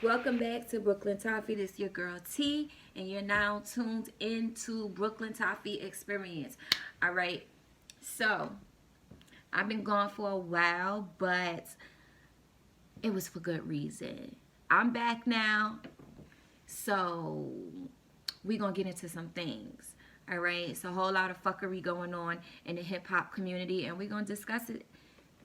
Welcome back to Brooklyn Toffee. This is your girl T, and you're now tuned into Brooklyn Toffee Experience. All right, so I've been gone for a while, but it was for good reason. I'm back now, so we're gonna get into some things. All right, it's a whole lot of fuckery going on in the hip hop community, and we're gonna discuss it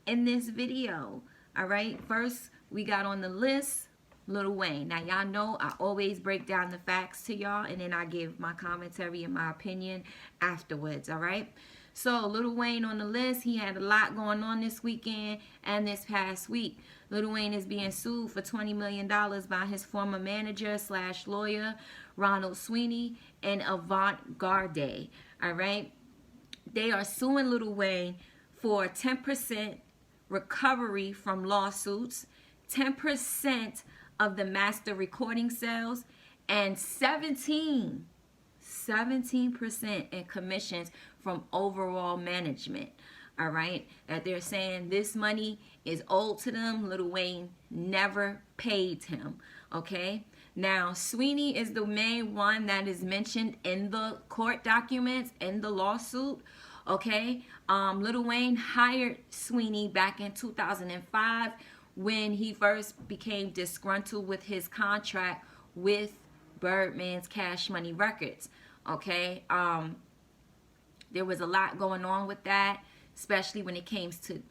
in this video. All right, first we got on the list Lil Wayne. Now y'all know I always break down the facts to y'all, and then I give my commentary and my opinion afterwards. All right, so Lil Wayne on the list. He had a lot going on this weekend and this past week. Lil Wayne is being sued for $20 million by his former manager / lawyer Ronald Sweeney and Avant Garde. All right, they are suing Lil Wayne for 10% recovery from lawsuits, 10% of the master recording sales, and 17% in commissions from overall management. All right, that they're saying this money is owed to them. Lil Wayne never paid him. Okay, now Sweeney is the main one that is mentioned in the court documents in the lawsuit. Okay, Lil Wayne hired Sweeney back in 2005 when he first became disgruntled with his contract with Birdman's Cash Money Records. Okay, there was a lot going on with that, especially when it came to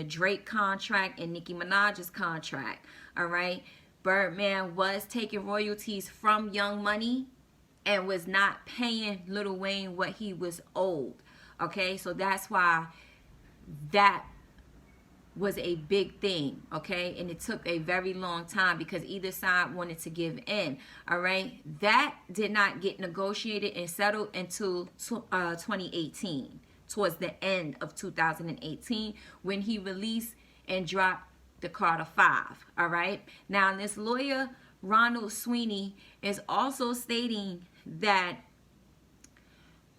Drake contract and Nicki Minaj's contract. All right, Birdman was taking royalties from Young Money and was not paying Lil Wayne what he was owed. Okay, so that's why that was a big thing. Okay, and it took a very long time because either side wanted to give in. All right, that did not get negotiated and settled until 2018, towards the end of 2018, when he released and dropped the Carter 5. All right, now this lawyer Ronald Sweeney is also stating that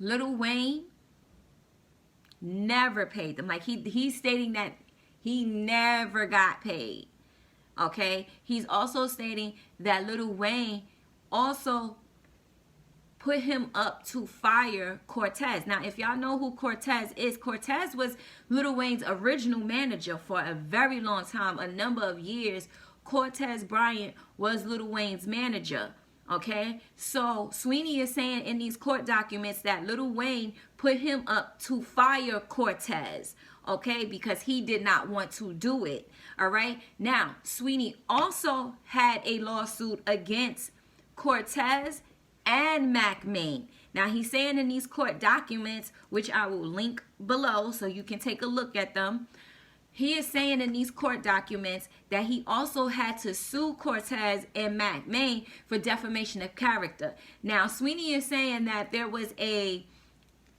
Lil Wayne never paid them. Like he's stating that he never got paid. Okay, he's also stating that Lil Wayne also put him up to fire Cortez. Now, if y'all know who Cortez is, Cortez was Lil Wayne's original manager for a very long time, a number of years. Cortez Bryant was Lil Wayne's manager. Okay, so Sweeney is saying in these court documents that Lil Wayne put him up to fire Cortez, okay, because he did not want to do it. All right, now Sweeney also had a lawsuit against Cortez and Mac Main. Now he's saying in these court documents, which I will link below so you can take a look at them, he is saying in these court documents that he also had to sue Cortez and Mac Main for defamation of character. Now, Sweeney is saying that there was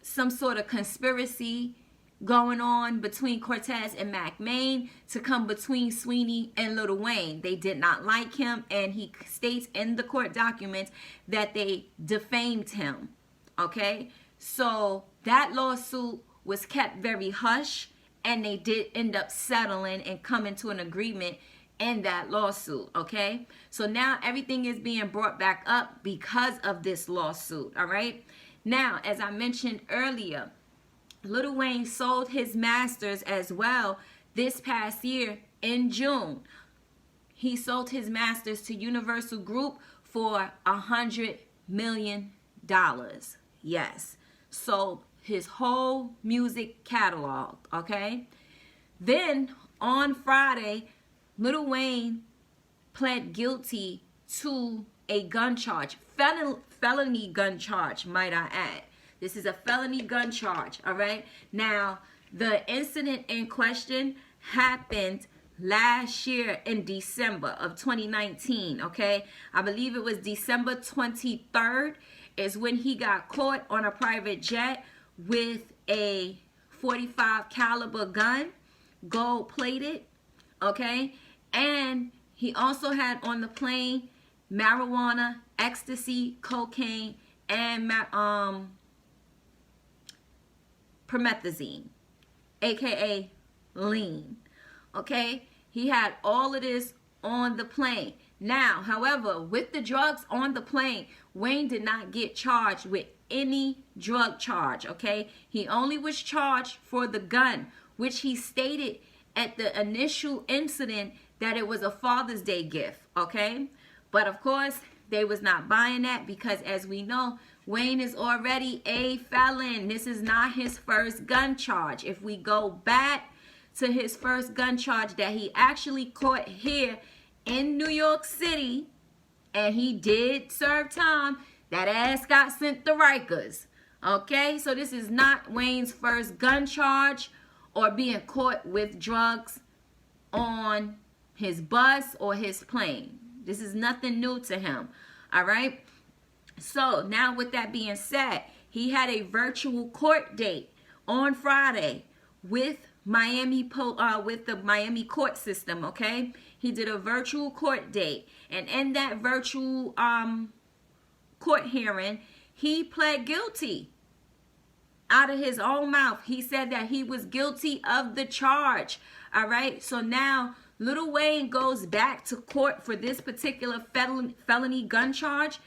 some sort of conspiracy going on between Cortez and Mac Main to come between Sweeney and Lil Wayne. They did not like him, and he states in the court documents that they defamed him. Okay, so that lawsuit was kept very hush, and they did end up settling and coming to an agreement in that lawsuit. Okay, so now everything is being brought back up because of this lawsuit. All right, now as I mentioned earlier, Lil Wayne sold his masters as well this past year in June. He sold his masters to Universal Group for $100 million. Yes, sold his whole music catalog. Okay, then on Friday, Lil Wayne pled guilty to a gun charge, felony gun charge, might I add. This is a felony gun charge. All right, now the incident in question happened last year in December of 2019. Okay, I believe it was December 23rd is when he got caught on a private jet with a .45 caliber gun, gold plated. Okay, and he also had on the plane marijuana, ecstasy, cocaine, and promethazine, aka lean. Okay, he had all of this on the plane. Now, however, with the drugs on the plane, Wayne did not get charged with any drug charge, okay? He only was charged for the gun, which he stated at the initial incident that it was a Father's Day gift, okay? But of course, they was not buying that because, as we know, Wayne is already a felon. This is not his first gun charge. If we go back to his first gun charge that he actually caught here in New York City, and he did serve time, that ass got sent to Rikers. Okay, so this is not Wayne's first gun charge or being caught with drugs on his bus or his plane. This is nothing new to him. All right. So now with that being said, he had a virtual court date on Friday with the Miami court system. Okay, he did a virtual court date, and in that virtual court hearing, he pled guilty. Out of his own mouth, he said that he was guilty of the charge. All right, so now Lil Wayne goes back to court for this particular felony gun charge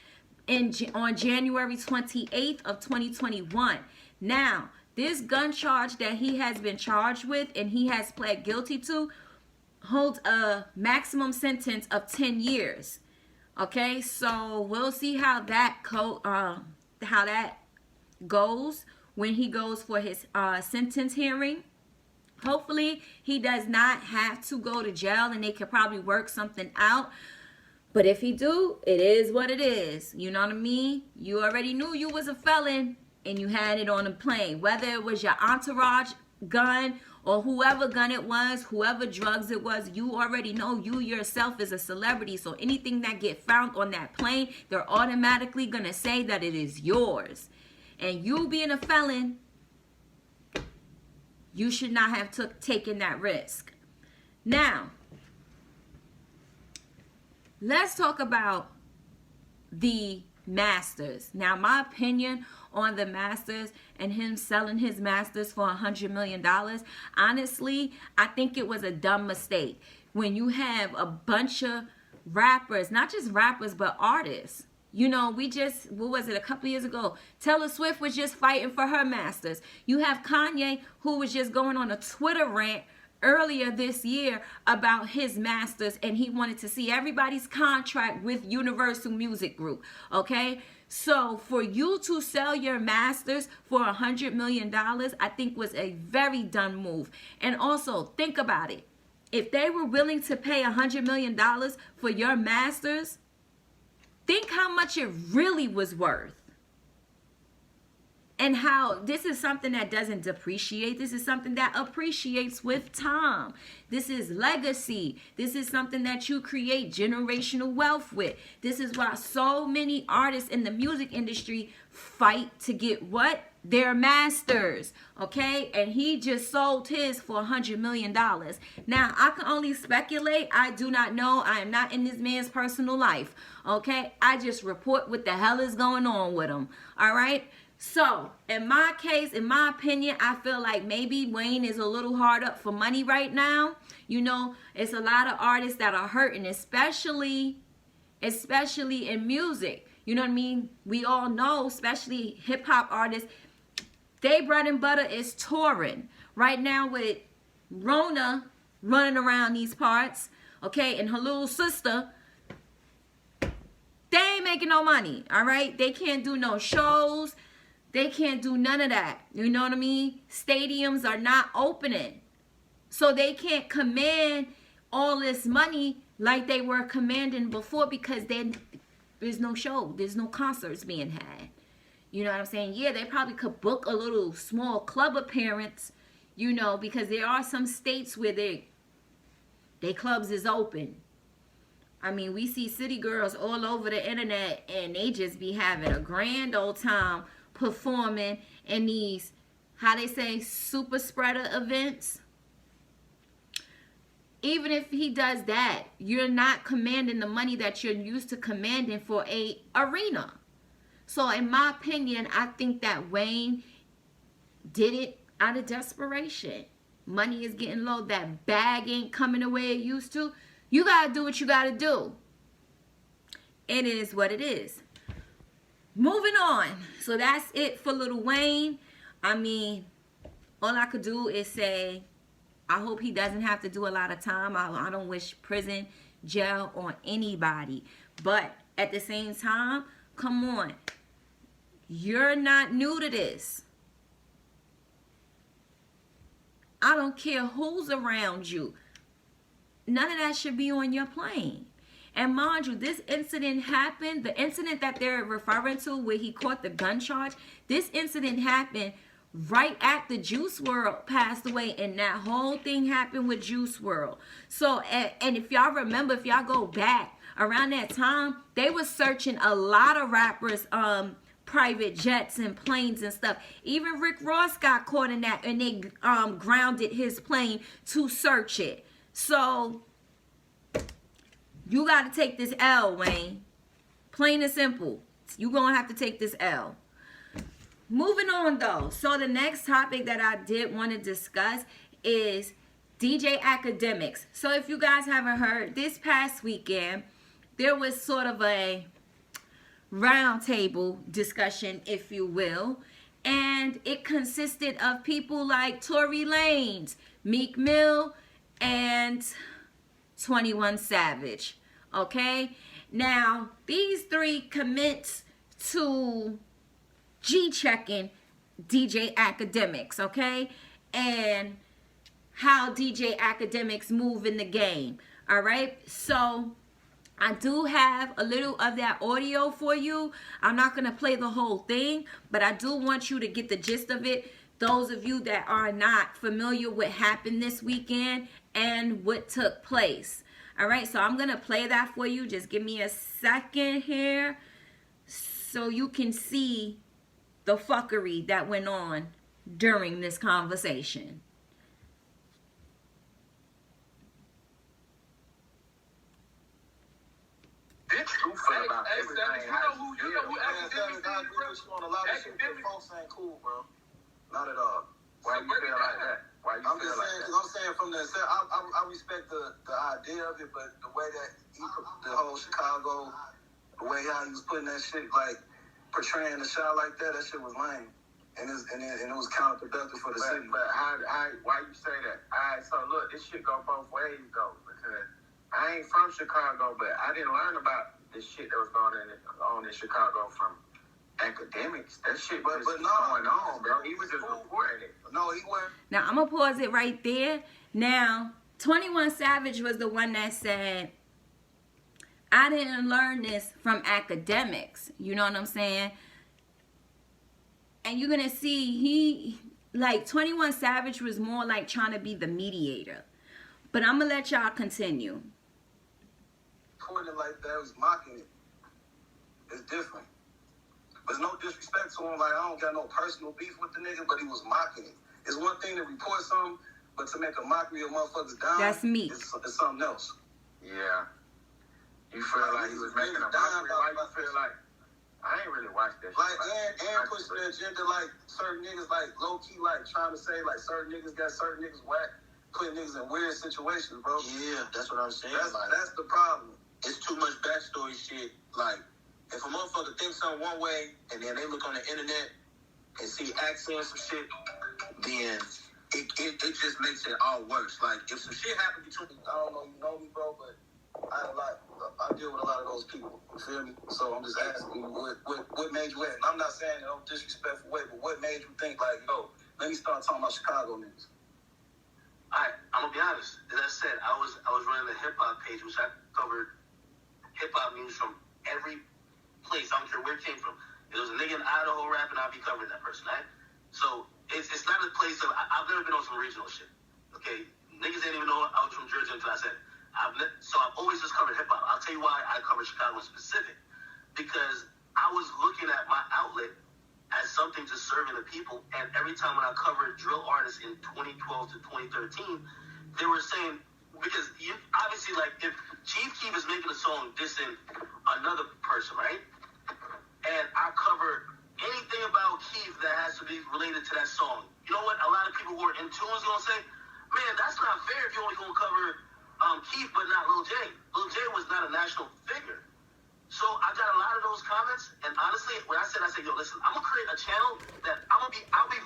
on January 28th of 2021. Now, this gun charge that he has been charged with and he has pled guilty to holds a maximum sentence of 10 years. Okay, so we'll see how that goes when he goes for his sentence hearing. Hopefully, he does not have to go to jail and they could probably work something out. But if he do, it is what it is. You know what I mean? You already knew you was a felon and you had it on a plane. Whether it was your entourage gun or whoever gun it was, whoever drugs it was, you already know you yourself is a celebrity. So anything that get found on that plane, they're automatically going to say that it is yours. And you being a felon, you should not have taken that risk. Now, let's talk about the masters. Now, my opinion on the masters and him selling his masters for $100 million, honestly, I think it was a dumb mistake. When you have a bunch of rappers, not just rappers, but artists. You know, what was it, a couple years ago? Taylor Swift was just fighting for her masters. You have Kanye, who was just going on a Twitter rant earlier this year about his masters, and he wanted to see everybody's contract with Universal Music Group. Okay, so for you to sell your masters for $100 million, I think was a very dumb move. And also, think about it. If they were willing to pay $100 million for your masters, think how much it really was worth. And how this is something that doesn't depreciate. This is something that appreciates with time. This is legacy. This is something that you create generational wealth with. This is why so many artists in the music industry fight to get what? Their masters. Okay? And he just sold his for $100 million. Now, I can only speculate. I do not know. I am not in this man's personal life. Okay? I just report what the hell is going on with him. All right? So, in my case, in my opinion, I feel like maybe Wayne is a little hard up for money right now. You know, it's a lot of artists that are hurting, especially in music. You know what I mean? We all know, especially hip-hop artists, their bread and butter is touring. Right now with Rona running around these parts, okay, and her little sister, they ain't making no money, all right? They can't do no shows. They can't do none of that. You know what I mean? Stadiums are not opening. So they can't command all this money like they were commanding before because there's no show. There's no concerts being had. You know what I'm saying? Yeah, they probably could book a little small club appearance, you know, because there are some states where they clubs is open. I mean, we see city girls all over the internet and they just be having a grand old time performing in these, how they say, super spreader events. Even if he does that, you're not commanding the money that you're used to commanding for a arena. So in my opinion, I think that Wayne did it out of desperation. Money is getting low. That bag ain't coming the way it used to. You got to do what you got to do. it is what it is. Moving on. So that's it for Lil Wayne. I mean, all I could do is say, I hope he doesn't have to do a lot of time. I don't wish prison, jail on anybody. But at the same time, come on. You're not new to this. I don't care who's around you. None of that should be on your plane. And mind you, this incident happened, the incident that they're referring to where he caught the gun charge, this incident happened right after Juice WRLD passed away, and that whole thing happened with Juice WRLD. So, and if y'all remember, if y'all go back around that time, they were searching a lot of rappers' private jets and planes and stuff. Even Rick Ross got caught in that, and they grounded his plane to search it. So you got to take this L, Wayne. Plain and simple. You're going to have to take this L. Moving on, though. So the next topic that I did want to discuss is DJ Akademiks. So if you guys haven't heard, this past weekend, there was sort of a roundtable discussion, if you will. And it consisted of people like Tory Lanez, Meek Mill, and 21 Savage. Okay? Now, these three commit to G-checking DJ Akademiks, okay? And how DJ Akademiks move in the game, all right? So, I do have a little of that audio for you. I'm not going to play the whole thing, but I do want you to get the gist of it. Those of you that are not familiar with what happened this weekend and what took place. All right, so I'm going to play that for you. Just give me a second here so you can see the fuckery that went on during this conversation. Bitch, you feel about everything. You know who Akademiks is, bro? A lot of shit, folks ain't cool, bro. Not at all. Why you feel like that? Why you feel like that? I'm saying from the I respect the idea of it, but the way that the whole Chicago, the way how he was putting that shit, like portraying the shot like that shit was lame. And it was counterproductive for the city. But why you say that? Alright, so look, this shit go both ways though, because I ain't from Chicago, but I didn't learn about this shit that was going on in Chicago from Akademiks. That shit was going on, bro. He was just reporting it. No, he wasn't. Now, I'm going to pause it right there. Now, 21 Savage was the one that said, I didn't learn this from Akademiks. You know what I'm saying? And you're going to see, 21 Savage was more like trying to be the mediator. But I'm going to let y'all continue. Putting it like that, was mocking it. It's different. There's no disrespect to him. Like, I don't got no personal beef with the nigga, but he was mocking it. It's one thing to report something, but to make a mockery of motherfuckers down, that's me. It's something else. Yeah. You feel like he was making a mockery? Why you feel like? I ain't really watched that shit. Like, and pushing the agenda, like, certain niggas, like, low-key, like, trying to say, like, certain niggas got certain niggas whack, putting niggas in weird situations, bro. Yeah, that's what I'm saying. That's the problem. It's too much backstory shit. Like, if a motherfucker thinks something one way, and then they look on the internet and see accents and shit, then it just makes it all worse. Like, if some shit happened between, I don't know, you know me, bro, but I deal with a lot of those people. You feel me? So I'm just asking you, what made you act? I'm not saying in no disrespectful way, but what made you think, like, yo, let me start talking about Chicago niggas? I'm gonna be honest. As I said, I was running a hip hop page, which I covered hip hop news from every place. I don't care where it came from. If there was a nigga in Idaho rapping, I'll be covering that person, right? So it's not a place of, I've never been on some regional shit. Okay? Niggas didn't even know I was from Jersey until I said it. So I've always just covered hip hop. I'll tell you why I cover Chicago in specific. Because I was looking at my outlet as something to serving the people, and every time when I covered drill artists in 2012 to 2013, they were saying, because you obviously, like, if Chief Keef is making a song dissing another person, right? And I cover anything about Keef that has to be related to that song. You know what? A lot of people who are in tune is gonna say, man, that's not fair if you're only gonna cover Keef but not Lil J. Lil J was not a national figure. So I got a lot of those comments, and honestly, when I said, yo, listen, I'm gonna create a channel that I'll be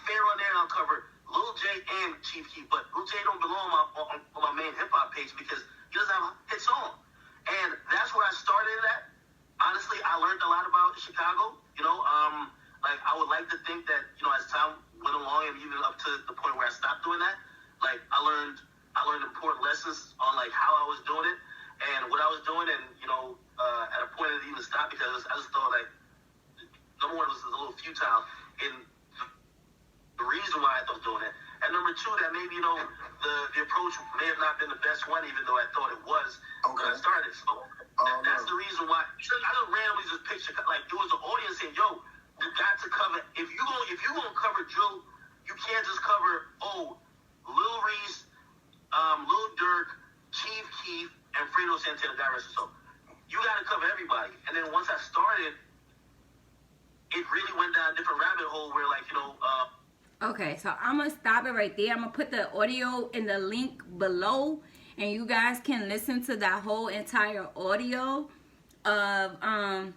fair on there, and I'll cover Lil J and Chief Keef, but Lil J don't belong on my main hip hop page because he doesn't have a hit song, and that's where I started at. Honestly, I learned a lot about Chicago. Like I would like to think that as time went along, and even up to the point where I stopped doing that, like I learned important lessons on like how I was doing it and what I was doing, and at a point it even stopped because I just thought like number one it was a little futile in the reason why I was doing it, and number two that maybe the approach may have not been the best one, even though I thought it was when I started. So that's the reason why I don't randomly just picture like it was the audience saying, "Yo, you got to cover if you gonna cover drill, you can't just cover Lil Reese, Lil Durk, Chief Keef, and Fredo Santana, God rest his soul. You got to cover everybody." And then once I started, it really went down a different rabbit hole where, like, Okay, so I'm going to stop it right there. I'm going to put the audio in the link below, and you guys can listen to that whole entire audio of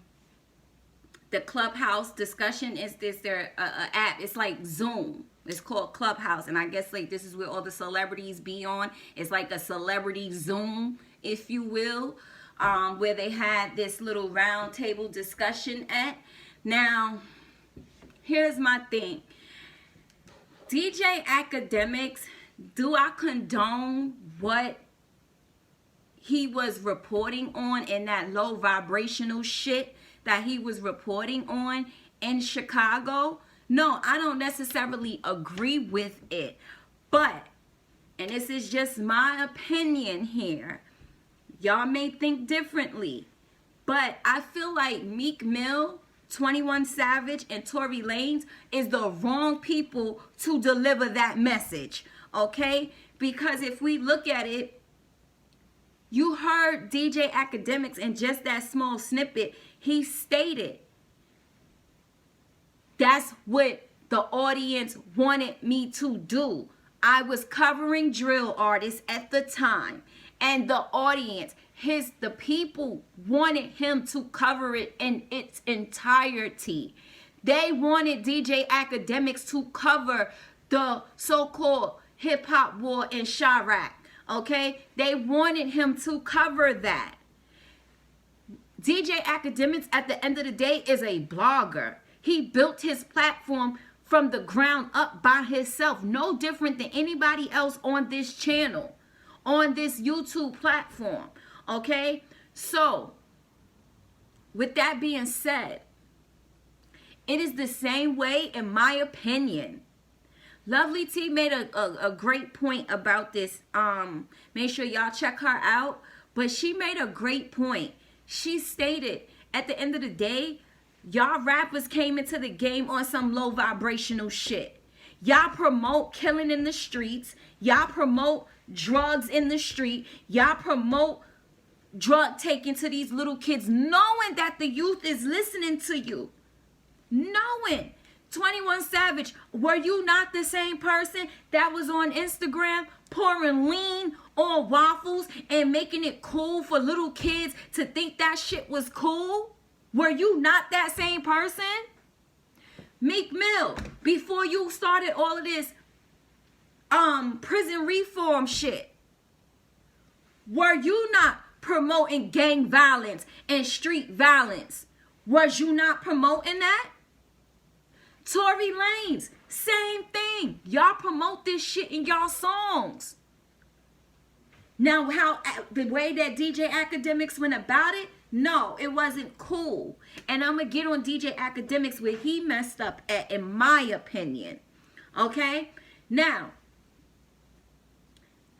the Clubhouse discussion. Is their app? It's like Zoom. It's called Clubhouse, and I guess like this is where all the celebrities be on. It's like a celebrity Zoom, if you will, where they had this little round table discussion at. Now, here's my thing. DJ Akademiks, do I condone what he was reporting on in that low vibrational shit that he was reporting on in Chicago? No, I don't necessarily agree with it. But, and this is just my opinion here, y'all may think differently, but I feel like Meek Mill, 21 Savage, and Tory Lanez is the wrong people to deliver that message, okay? Because if we look at it, you heard DJ Akademiks in just that small snippet. He stated, that's what the audience wanted me to do. I was covering drill artists at the time, and the audience, the people wanted him to cover it in its entirety. They wanted DJ Akademiks to cover the so-called hip-hop war in Chirac, okay? They wanted him to cover that. DJ Akademiks, at the end of the day, is a blogger. He built his platform from the ground up by himself, no different than anybody else on this channel, on this YouTube platform, okay? So, with that being said, it is the same way, in my opinion. Lovely T made a great point about this. Make sure y'all check her out. But she made a great point. She stated, at the end of the day, y'all rappers came into the game on some low vibrational shit. Y'all promote killing in the streets. Y'all promote drugs in the street. Y'all promote drug taking to these little kids, knowing that the youth is listening to you. Knowing. 21 Savage, were you not the same person that was on Instagram pouring lean on waffles and making it cool for little kids to think that shit was cool? Were you not that same person? Meek Mill, before you started all of this prison reform shit, were you not promoting gang violence and street violence? Was you not promoting that? Tory Lanez, same thing. Y'all promote this shit in y'all songs. Now, the way that DJ Akademiks went about it, no, it wasn't cool. And I'm going to get on DJ Akademiks where he messed up at, in my opinion. Okay? Now,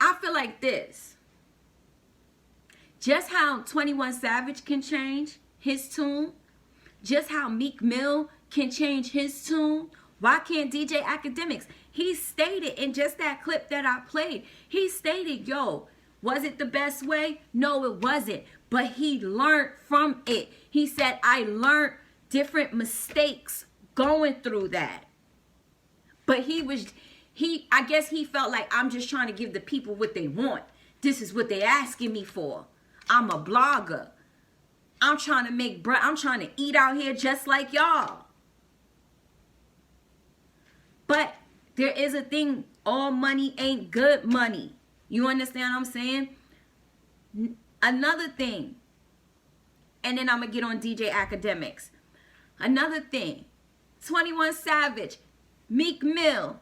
I feel like this. Just how 21 Savage can change his tune, just how Meek Mill can change his tune, why can't DJ Akademiks? He stated in just that clip that I played, he stated, yo, was it the best way? No, it wasn't. But he learned from it. He said, I learned different mistakes going through that. But I guess he felt like, I'm just trying to give the people what they want. This is what they're asking me for. I'm a blogger. I'm trying to make bread. I'm trying to eat out here just like y'all. But there is a thing, all money ain't good money. You understand what I'm saying? Another thing, and then I'm going to get on DJ Akademiks. Another thing, 21 Savage, Meek Mill,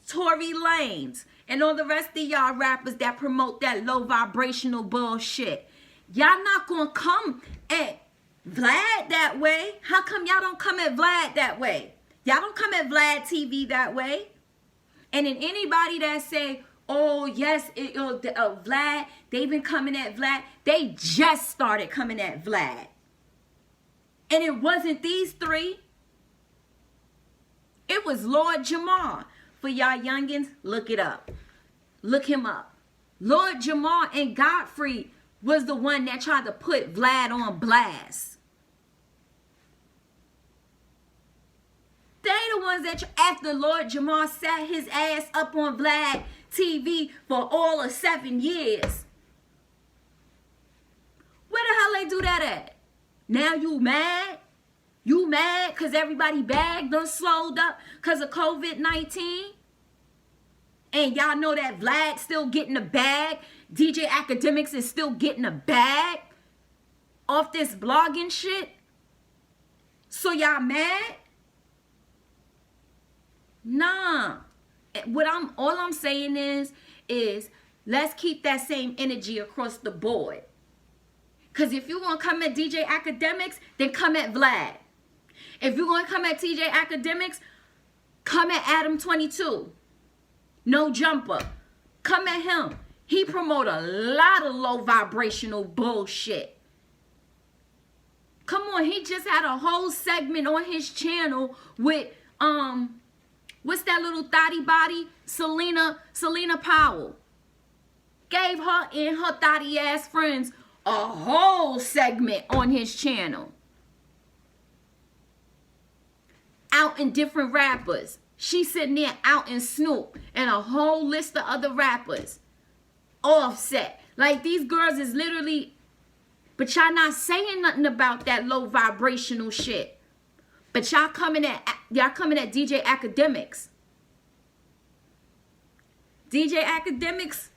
Tory Lanez, and all the rest of y'all rappers that promote that low vibrational bullshit. Y'all not going to come at Vlad that way. How come y'all don't come at Vlad that way? Y'all don't come at Vlad TV that way. And then anybody that say, oh, yes, Vlad, they've been coming at Vlad. They just started coming at Vlad. And it wasn't these three. It was Lord Jamar. For y'all youngins, look it up. Look him up. Lord Jamar and Godfrey was the one that tried to put Vlad on blast. They the ones that, after Lord Jamar sat his ass up on Vlad TV for all of 7 years. Where the hell they do that at? Now you mad? You mad because everybody bag done slowed up because of COVID-19? And y'all know that Vlad's still getting a bag. DJ Akademiks is still getting a bag off this blogging shit. So y'all mad? Nah. All I'm saying is let's keep that same energy across the board. Because if you're going to come at DJ Akademiks, then come at Vlad. If you're going to come at TJ Akademiks, come at Adam 22. No jumper. Come at him. He promote a lot of low vibrational bullshit. Come on, he just had a whole segment on his channel with what's that little thotty body? Selena Powell. Gave her and her thotty ass friends a whole segment on his channel. Out in different rappers. She's sitting there out in Snoop and a whole list of other rappers. Offset. Like these girls is literally, but y'all not saying nothing about that low vibrational shit. But y'all coming at DJ Akademiks. DJ Akademiks,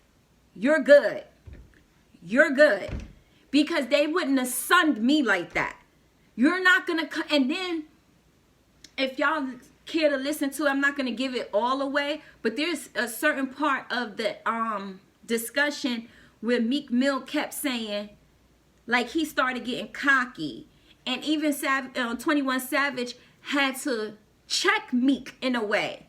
you're good. You're good. Because they wouldn't have sunned me like that. You're not going to, and then if y'all care to listen to it, I'm not going to give it all away, but there's a certain part of the discussion where Meek Mill kept saying, like he started getting cocky. And even 21 Savage had to check Meek in a way.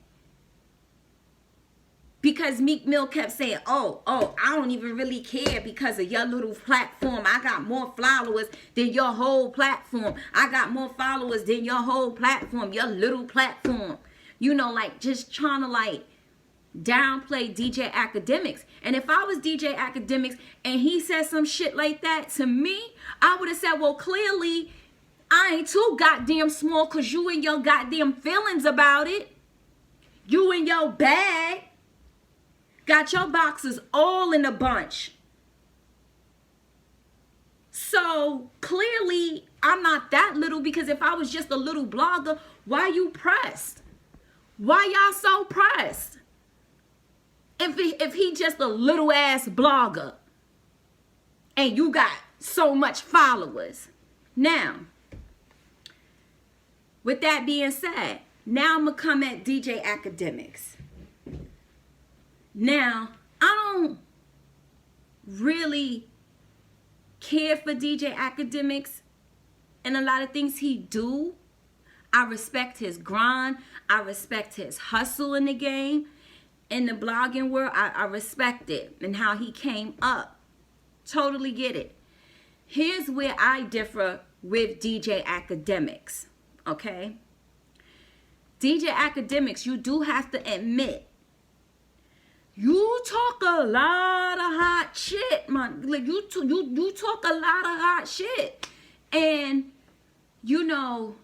Because Meek Mill kept saying, oh, I don't even really care because of your little platform. I got more followers than your whole platform. I got more followers than your whole platform, your little platform. You know, like just trying to like downplay DJ Akademiks. And if I was DJ Akademiks and he said some shit like that to me, I would have said, well, clearly I ain't too goddamn small because you and your goddamn feelings about it. You and your bag. Got your boxes all in a bunch. So clearly I'm not that little, because if I was just a little blogger, why you pressed? Why y'all so pressed? If he just a little ass blogger and you got so much followers. Now, with that being said, now I'm going to come at DJ Akademiks. Now, I don't really care for DJ Akademiks and a lot of things he do. I respect his grind. I respect his hustle in the game. In the blogging world, I respect it and how he came up. Totally get it. Here's where I differ with DJ Akademiks, okay? DJ Akademiks, you do have to admit, you talk a lot of hot shit, man. Like you talk a lot of hot shit. And, you know,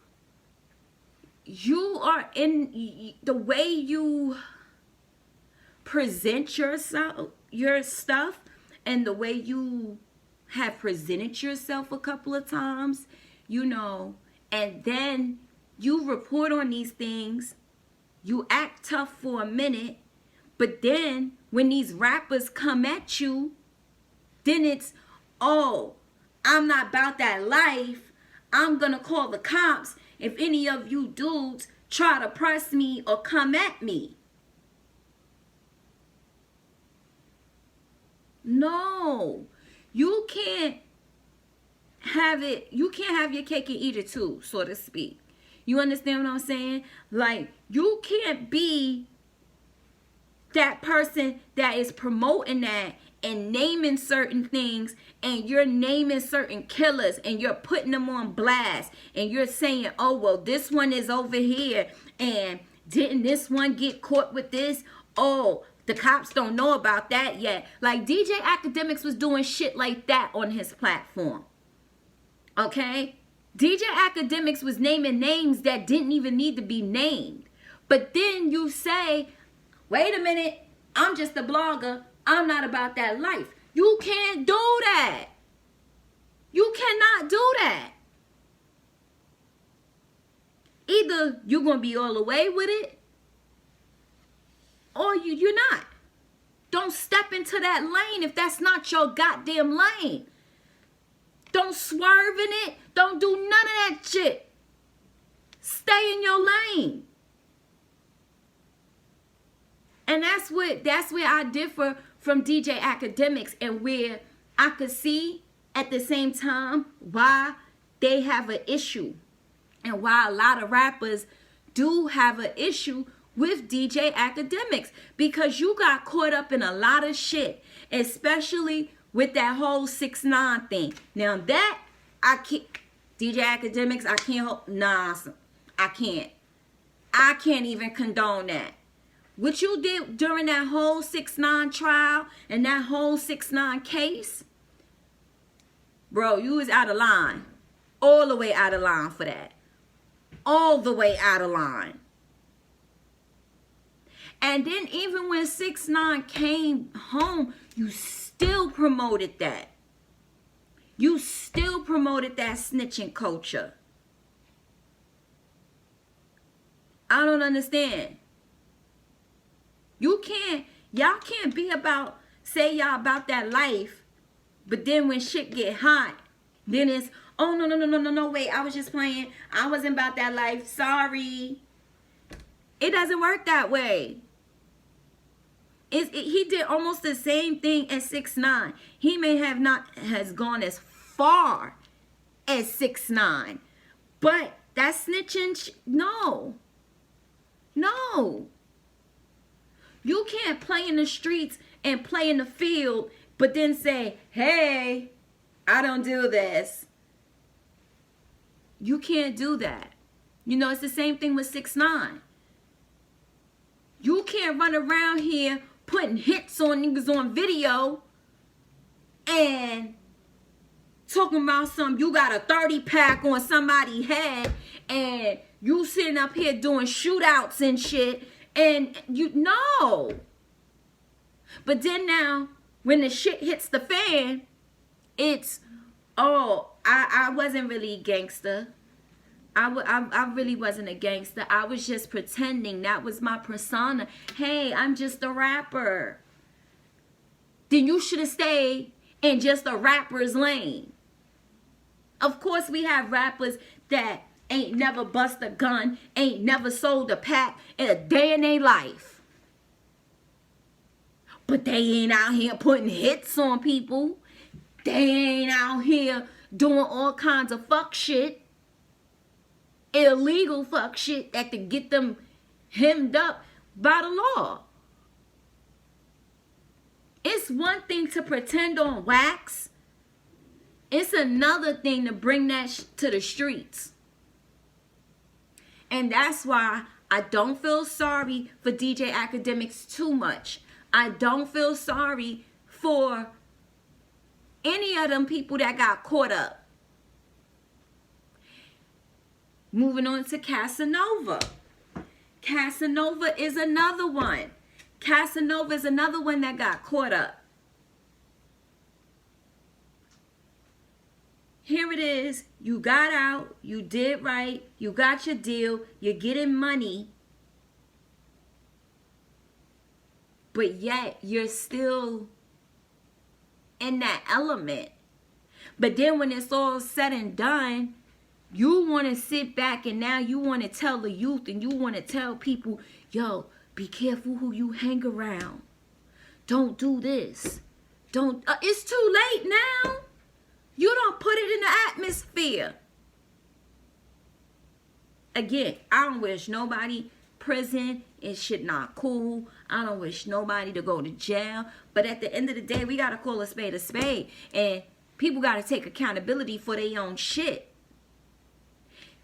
you are in the way you present yourself, your stuff, and the way you have presented yourself a couple of times, you know, and then you report on these things, you act tough for a minute, but then when these rappers come at you, then it's, oh, I'm not about that life. I'm gonna call the cops if any of you dudes try to press me or come at me. No, you can't have it. You can't have your cake and eat it too, so to speak. You understand what I'm saying? Like, you can't be that person that is promoting that and naming certain things, and you're naming certain killers and you're putting them on blast, and you're saying, oh, well, this one is over here, and didn't this one get caught with this? Oh, the cops don't know about that yet. Like, DJ Akademiks was doing shit like that on his platform. Okay? DJ Akademiks was naming names that didn't even need to be named. But then you say, wait a minute, I'm just a blogger. I'm not about that life. You can't do that. You cannot do that. Either you're going to be all the way with it, or you're not. Don't step into that lane if that's not your goddamn lane. Don't swerve in it. Don't do none of that shit. Stay in your lane. And that's where I differ from DJ Akademiks, and where I could see at the same time why they have an issue, and why a lot of rappers do have an issue with DJ Akademiks, because you got caught up in a lot of shit, especially with that whole 6ix9ine thing. Now that I can't, DJ Akademiks, I can't, nah, I can't even condone that. What you did during that whole 6ix9ine trial and that whole 6ix9ine case, bro, you was out of line. All the way out of line for that. All the way out of line. And then even when 6ix9ine came home, you still promoted that. You still promoted that snitching culture. I don't understand. Y'all can't be about, say y'all about that life, but then when shit get hot, then it's, oh, no, wait, I was just playing. I wasn't about that life. Sorry. It doesn't work that way. He did almost the same thing as 6ix9ine. He may have not has gone as far as 6ix9ine, but that snitching, no. You can't play in the streets and play in the field, but then say, hey, I don't do this. You can't do that. You know, it's the same thing with 6ix9ine. You can't run around here putting hits on niggas on video and talking about you got a 30-pack on somebody's head, and you sitting up here doing shootouts and shit, and you know. But then now, when the shit hits the fan, it's, oh, I wasn't really gangster. I really wasn't a gangster. I was just pretending. That was my persona. Hey, I'm just a rapper. Then you should have stayed in just a rapper's lane. Of course, we have rappers that ain't never bust a gun, ain't never sold a pack in a day in their life. But they ain't out here putting hits on people. They ain't out here doing all kinds of fuck shit. Illegal fuck shit that could get them hemmed up by the law. It's one thing to pretend on wax. It's another thing to bring that to the streets. And that's why I don't feel sorry for DJ Akademiks too much. I don't feel sorry for any of them people that got caught up. Moving on to Casanova. Casanova is another one. Casanova is another one that got caught up. here it is. You got out. You did right. You got your deal. You're getting money. But yet, you're still in that element. But then when it's all said and done, you want to sit back and now you want to tell the youth and you want to tell people, yo, be careful who you hang around. Don't do this. Don't. It's too late now. You don't put it in the atmosphere. Again, I don't wish nobody prison. It shit not cool. I don't wish nobody to go to jail. But at the end of the day, we got to call a spade a spade. And people got to take accountability for their own shit.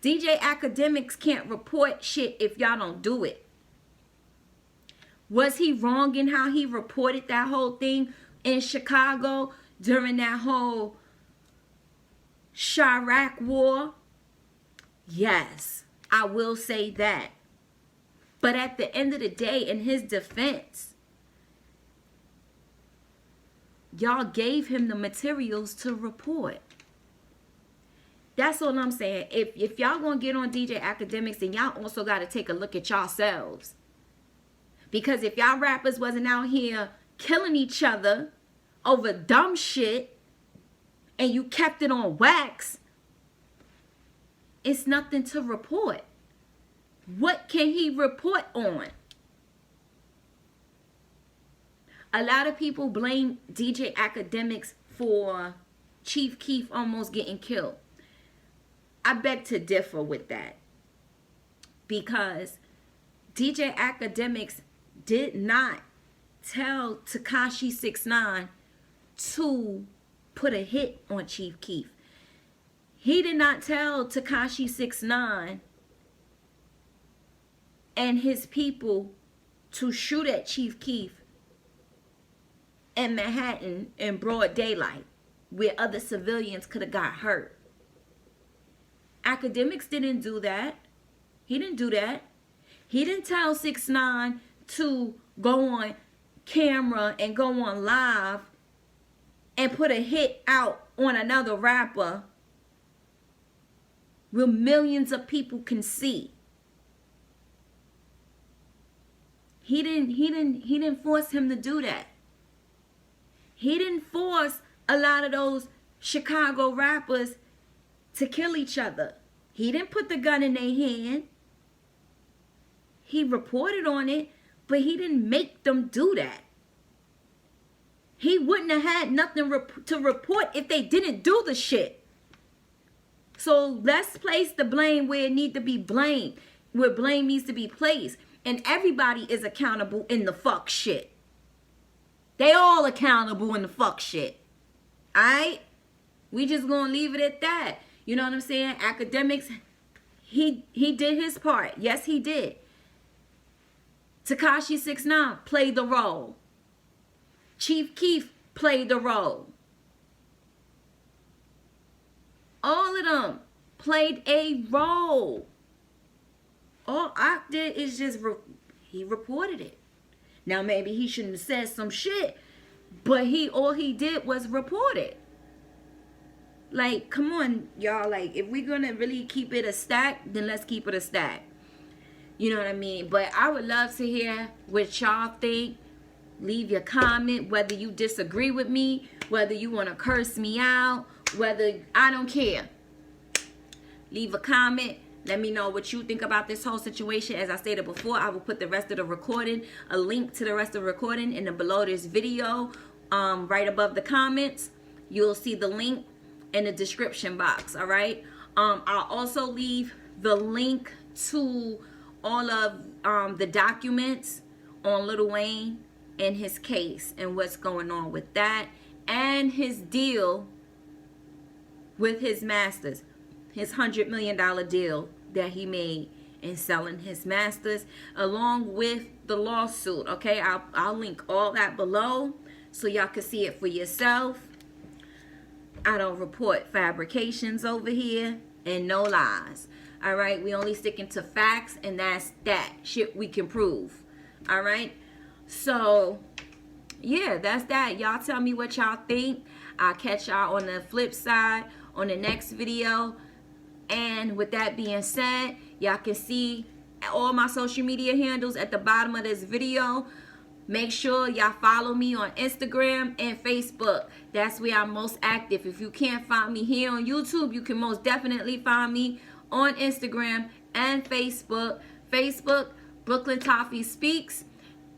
DJ Akademiks can't report shit if y'all don't do it. Was he wrong in how he reported that whole thing in Chicago during that whole Chirac war? Yes, I will say that. But at the end of the day, in his defense, y'all gave him the materials to report. That's all I'm saying. If y'all gonna get on DJ Akademiks, then y'all also got to take a look at yourselves. Because if y'all rappers wasn't out here killing each other over dumb shit and you kept it on wax, it's nothing to report. What can he report on? A lot of people blame DJ Akademiks for Chief Keef almost getting killed. I beg to differ with that. Because DJ Akademiks did not tell Tekashi 6ix9ine to put a hit on Chief Keef. He did not tell Tekashi 6ix9ine and his people to shoot at Chief Keef in Manhattan in broad daylight where other civilians could have got hurt. Akademiks didn't do that. He didn't do that. He didn't tell 6ix9ine to go on camera and go on live and put a hit out on another rapper where millions of people can see. He didn't force him to do that. He didn't force a lot of those Chicago rappers to kill each other. He didn't put the gun in their hand. He reported on it, but he didn't make them do that. He wouldn't have had nothing to report if they didn't do the shit. So let's place the blame where it needs to be blamed, where blame needs to be placed. And everybody is accountable in the fuck shit. They all accountable in the fuck shit. Alright? We just gonna leave it at that. You know what I'm saying? Akademiks, he did his part. Yes, he did. Tekashi 6ix9ine played the role. Chief Keef played the role. All of them played a role. All Ak did is just, he reported it. Now, maybe he shouldn't have said some shit, but all he did was report it. Like, come on, y'all. Like, if we're going to really keep it a stack, then let's keep it a stack. You know what I mean? But I would love to hear what y'all think. Leave your comment, whether you disagree with me, whether you want to curse me out, whether, I don't care. Leave a comment. Let me know what you think about this whole situation. As I stated before, I will put the rest of the recording, a link to the rest of the recording in the below this video, right above the comments. You'll see the link in the description box, all right? I'll also leave the link to all of the documents on Lil Wayne and his case and what's going on with that and his deal with his masters. His $100 million deal that he made in selling his masters, along with the lawsuit. Okay, I'll link all that below so y'all can see it for yourself. I don't report fabrications over here and no lies. All right, we only sticking to facts, and that's that shit we can prove. All right, so yeah, that's that. Y'all tell me what y'all think. I'll catch y'all on the flip side on the next video. And with that being said, y'all can see all my social media handles at the bottom of this video. Make sure y'all follow me on Instagram and Facebook. That's where I'm most active. If you can't find me here on YouTube, you can most definitely find me on Instagram and Facebook. Facebook, Brooklyn Toffee Speaks.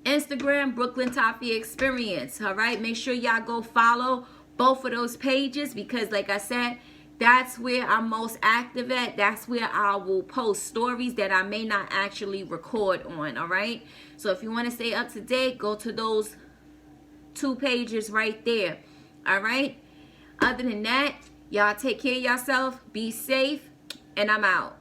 Instagram, Brooklyn Toffee Experience. All right, make sure y'all go follow both of those pages, because like I said, that's where I'm most active at. That's where I will post stories that I may not actually record on. All right, so if you want to stay up to date, go to those 2 pages right there. All right, other than that, y'all take care of yourself, be safe, and I'm out.